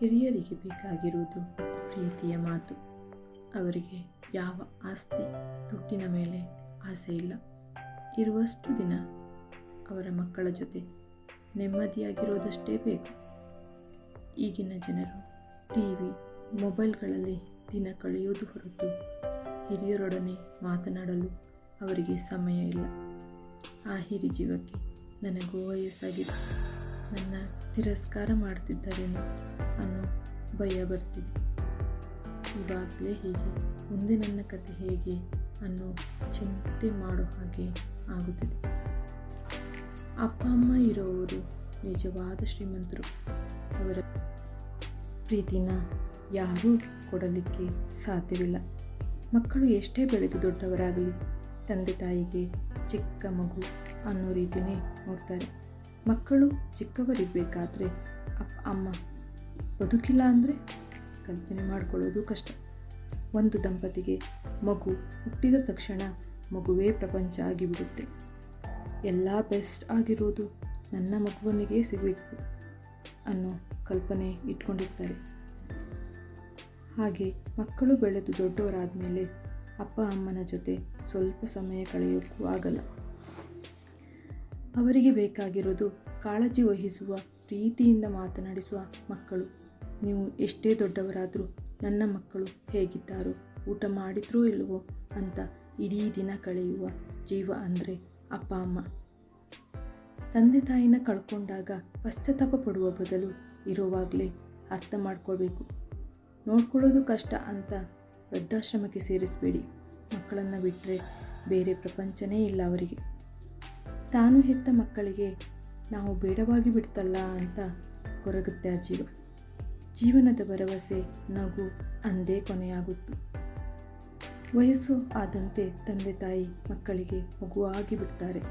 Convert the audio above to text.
ಹಿರಿಯರಿಗೆ ಬೇಕಾಗಿರುವುದು ಪ್ರೀತಿಯ ಮಾತು. ಅವರಿಗೆ ಯಾವ ಆಸ್ತಿ ದುಡ್ಡಿನ ಮೇಲೆ ಆಸೆ ಇಲ್ಲ. ಇರುವಷ್ಟು ದಿನ ಅವರ ಮಕ್ಕಳ ಜೊತೆ ನೆಮ್ಮದಿಯಾಗಿರೋದಷ್ಟೇ ಬೇಕು. ಈಗಿನ ಜನರು ಟಿವಿ, ಮೊಬೈಲ್ಗಳಲ್ಲಿ ದಿನ ಕಳೆಯೋದು ಹೊರತು ಹಿರಿಯರೊಡನೆ ಮಾತನಾಡಲು ಅವರಿಗೆ ಸಮಯ ಇಲ್ಲ. ಆ ಹಿರಿ ಜೀವಕ್ಕೆ ನನಗೂ ವಯಸ್ಸಾಗಿದೆ, ನನ್ನ ತಿರಸ್ಕಾರ ಮಾಡ್ತಿದ್ದಾರೇನೋ ಅನ್ನೋ ಭಯ ಬರ್ತಿದೆ. ಇವಾಗಲೇ ಹೀಗೆ, ಮುಂದೆ ನನ್ನ ಕತೆ ಹೇಗೆ ಅನ್ನೋ ಚಿಂತೆ ಮಾಡೋ ಹಾಗೆ ಆಗುತ್ತಿದೆ. ಅಪ್ಪ ಅಮ್ಮ ಇರೋರು ನಿಜವಾದ ಶ್ರೀಮಂತರು. ಅವರ ಪ್ರೀತಿನ ಯಾರೂ ಕೊಡಲಿಕ್ಕೆ ಸಾಧ್ಯವಿಲ್ಲ. ಮಕ್ಕಳು ಎಷ್ಟೇ ಬೆಳೆದು ದೊಡ್ಡವರಾಗಲಿ ತಂದೆ ತಾಯಿಗೆ ಚಿಕ್ಕ ಮಗು ಅನ್ನೋ ರೀತಿಯೇ ನೋಡ್ತಾರೆ. ಮಕ್ಕಳು ಚಿಕ್ಕವರಿರಬೇಕಾದ್ರೆ ಅಪ್ಪ ಅಮ್ಮ ಬದುಕಿಲ್ಲ ಅಂದರೆ ಕಲ್ಪನೆ ಮಾಡಿಕೊಳ್ಳೋದು ಕಷ್ಟ. ಒಂದು ದಂಪತಿಗೆ ಮಗು ಹುಟ್ಟಿದ ತಕ್ಷಣ ಮಗುವೇ ಪ್ರಪಂಚ ಆಗಿಬಿಡುತ್ತೆ. ಎಲ್ಲ ಬೆಸ್ಟ್ ಆಗಿರೋದು ನನ್ನ ಮಗುವನಿಗೆ ಸಿಗಬೇಕು ಅನ್ನೋ ಕಲ್ಪನೆ ಇಟ್ಕೊಂಡಿರ್ತಾರೆ. ಹಾಗೆ ಮಕ್ಕಳು ಬೆಳೆದು ದೊಡ್ಡವರಾದ ಮೇಲೆ ಅಪ್ಪ ಅಮ್ಮನ ಜೊತೆ ಸ್ವಲ್ಪ ಸಮಯ ಕಳೆಯೋಕ್ಕೂ ಆಗಲ್ಲ. ಅವರಿಗೆ ಬೇಕಾಗಿರೋದು ಕಾಳಜಿ ವಹಿಸುವ, ಪ್ರೀತಿಯಿಂದ ಮಾತನಾಡಿಸುವ ಮಕ್ಕಳು. ನೀವು ಎಷ್ಟೇ ದೊಡ್ಡವರಾದರೂ ನನ್ನ ಮಕ್ಕಳು ಹೇಗಿದ್ದಾರೋ, ಊಟ ಮಾಡಿದ್ರೋ ಇಲ್ಲವೋ ಅಂತ ಇಡೀ ದಿನ ಕಳೆಯುವ ಜೀವ ಅಂದರೆ ಅಪ್ಪ ಅಮ್ಮ. ತಂದೆ ತಾಯಿನ ಕಳ್ಕೊಂಡಾಗ ಪಶ್ಚಾತ್ತಾಪ ಪಡುವ ಬದಲು ಇರೋವಾಗಲೇ ಅರ್ಥ ಮಾಡ್ಕೊಳ್ಬೇಕು. ನೋಡ್ಕೊಳ್ಳೋದು ಕಷ್ಟ ಅಂತ ವೃದ್ಧಾಶ್ರಮಕ್ಕೆ ಸೇರಿಸಬೇಡಿ. ಮಕ್ಕಳನ್ನು ಬಿಟ್ಟರೆ ಬೇರೆ ಪ್ರಪಂಚನೇ ಇಲ್ಲ ಅವರಿಗೆ. ತಾನು ಹೆತ್ತ ಮಕ್ಕಳಿಗೆ ನಾವು ಬೇಡವಾಗಿ ಬಿಡ್ತಲ್ಲ ಅಂತ ಕೊರಗುತ್ತೆ ಆ ಜೀವ. ಜೀವನದ ಭರವಸೆ ನಗು ಅಂದೇ ಕೊನೆಯಾಗುತ್ತು. ವಯಸ್ಸು ಆದಂತೆ ತಂದೆ ತಾಯಿ ಮಕ್ಕಳಿಗೆ ಮಗುವಾಗಿ ಬಿಡ್ತಾರೆ.